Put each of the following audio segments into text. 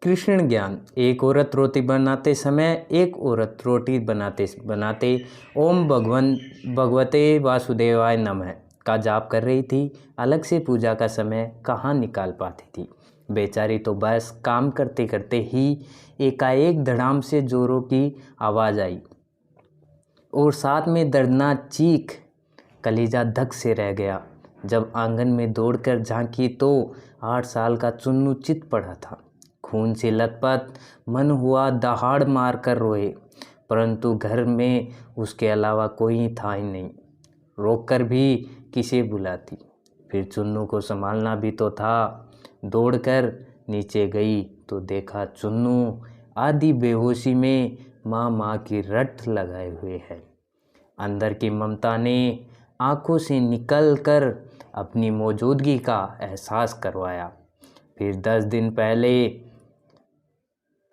कृष्ण ज्ञान। एक औरत रोटी बनाते समय एक औरत रोटी बनाते बनाते ओम भगवते वासुदेवाय नमः का जाप कर रही थी। अलग से पूजा का समय कहाँ निकाल पाती थी। बेचारी तो बस काम करते करते ही एकाएक धड़ाम से जोरों की आवाज़ आई और साथ में दर्दनाक चीख। कलेजा धक से रह गया। जब आंगन में दौड़कर झांकी तो 8 साल का चुन्नू चित पड़ा था। खून से लथपथ, मन हुआ दहाड़ मार कर रोए, परंतु घर में उसके अलावा कोई था ही नहीं। रोककर भी किसे बुलाती। फिर चुन्नू को संभालना भी तो था। दौड़कर नीचे गई तो देखा चुन्नू आधी बेहोशी में माँ की रट लगाए हुए है। अंदर की ममता ने आंखों से निकल कर अपनी मौजूदगी का एहसास करवाया। फिर 10 दिन पहले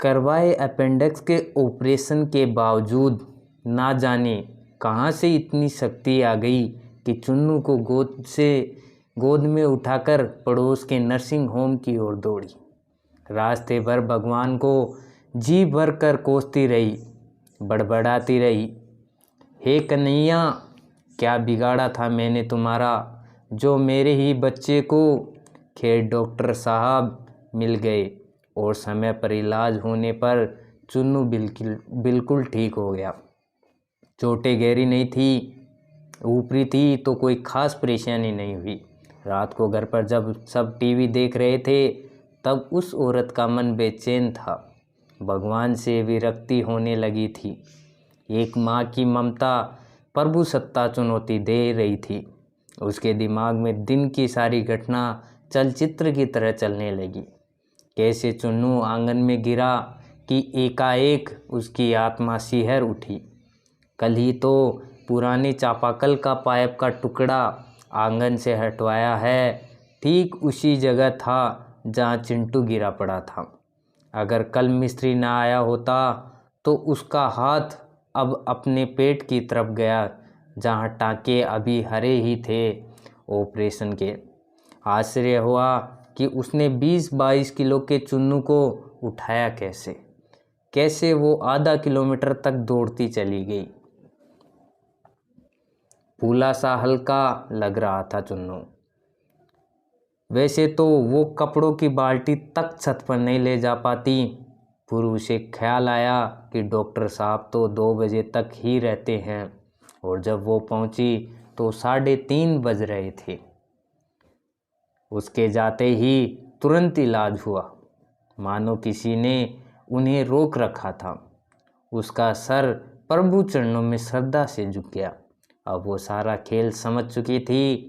करवाए अपेंडिक्स के ऑपरेशन के बावजूद ना जाने कहाँ से इतनी शक्ति आ गई कि चुन्नू को गोद में उठाकर पड़ोस के नर्सिंग होम की ओर दौड़ी। रास्ते भर भगवान को जी भर कर कोसती रही, बड़बड़ाती रही, हे कन्हैया, क्या बिगाड़ा था मैंने तुम्हारा जो मेरे ही बच्चे को। खैर डॉक्टर साहब मिल गए और समय पर इलाज होने पर चुन्नू बिल्कुल ठीक हो गया। चोटें गहरी नहीं थी, ऊपरी थी तो कोई ख़ास परेशानी नहीं हुई। रात को घर पर जब सब टीवी देख रहे थे तब उस औरत का मन बेचैन था। भगवान से विरक्ति होने लगी थी। एक माँ की ममता प्रभु सत्ता चुनौती दे रही थी। उसके दिमाग में दिन की सारी घटना चलचित्र की तरह चलने लगी। कैसे चुन्नू आंगन में गिरा कि एकाएक उसकी आत्मा सिहर उठी। कल ही तो पुरानी चापाकल का पाइप का टुकड़ा आंगन से हटवाया है, ठीक उसी जगह था जहाँ चिंटू गिरा पड़ा था। अगर कल मिस्त्री ना आया होता तो उसका हाथ अब अपने पेट की तरफ गया जहाँ टाँके अभी हरे ही थे ऑपरेशन के। आश्चर्य हुआ कि उसने 20-22 किलो के चुन्नू को उठाया कैसे वो आधा किलोमीटर तक दौड़ती चली गई। फूला सा हल्का लग रहा था चुन्नू। वैसे तो वो कपड़ों की बाल्टी तक छत पर नहीं ले जा पाती। फिर उसे ख्याल आया कि डॉक्टर साहब तो 2 बजे तक ही रहते हैं और जब वो पहुंची तो 3:30 बज रहे थे। उसके जाते ही तुरंत इलाज हुआ, मानो किसी ने उन्हें रोक रखा था। उसका सर प्रभु चरणों में श्रद्धा से झुक गया। अब वो सारा खेल समझ चुकी थी।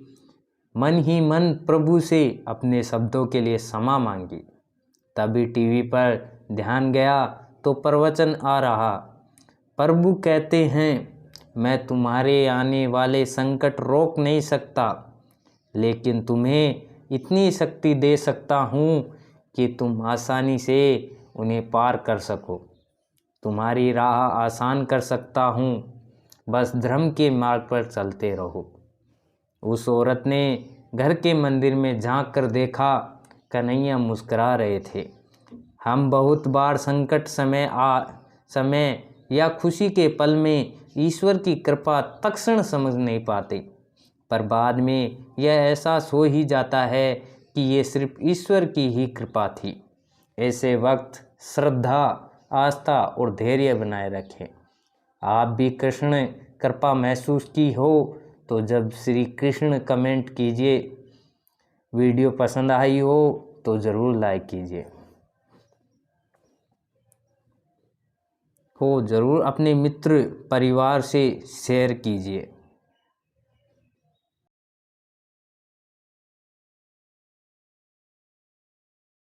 मन ही मन प्रभु से अपने शब्दों के लिए क्षमा मांगी। तभी टीवी पर ध्यान गया तो प्रवचन आ रहा। प्रभु कहते हैं, मैं तुम्हारे आने वाले संकट रोक नहीं सकता, लेकिन तुम्हें इतनी शक्ति दे सकता हूँ कि तुम आसानी से उन्हें पार कर सको। तुम्हारी राह आसान कर सकता हूँ, बस धर्म के मार्ग पर चलते रहो। उस औरत ने घर के मंदिर में झांक कर देखा, कन्हैया मुस्करा रहे थे। हम बहुत बार संकट समय या खुशी के पल में ईश्वर की कृपा तत्क्षण समझ नहीं पाते, पर बाद में यह एहसास हो ही जाता है कि ये सिर्फ ईश्वर की ही कृपा थी। ऐसे वक्त श्रद्धा, आस्था और धैर्य बनाए रखें। आप भी कृष्ण कृपा महसूस की हो तो जब श्री कृष्ण कमेंट कीजिए। वीडियो पसंद आई हो तो ज़रूर लाइक कीजिए। ज़रूर अपने मित्र परिवार से शेयर कीजिए।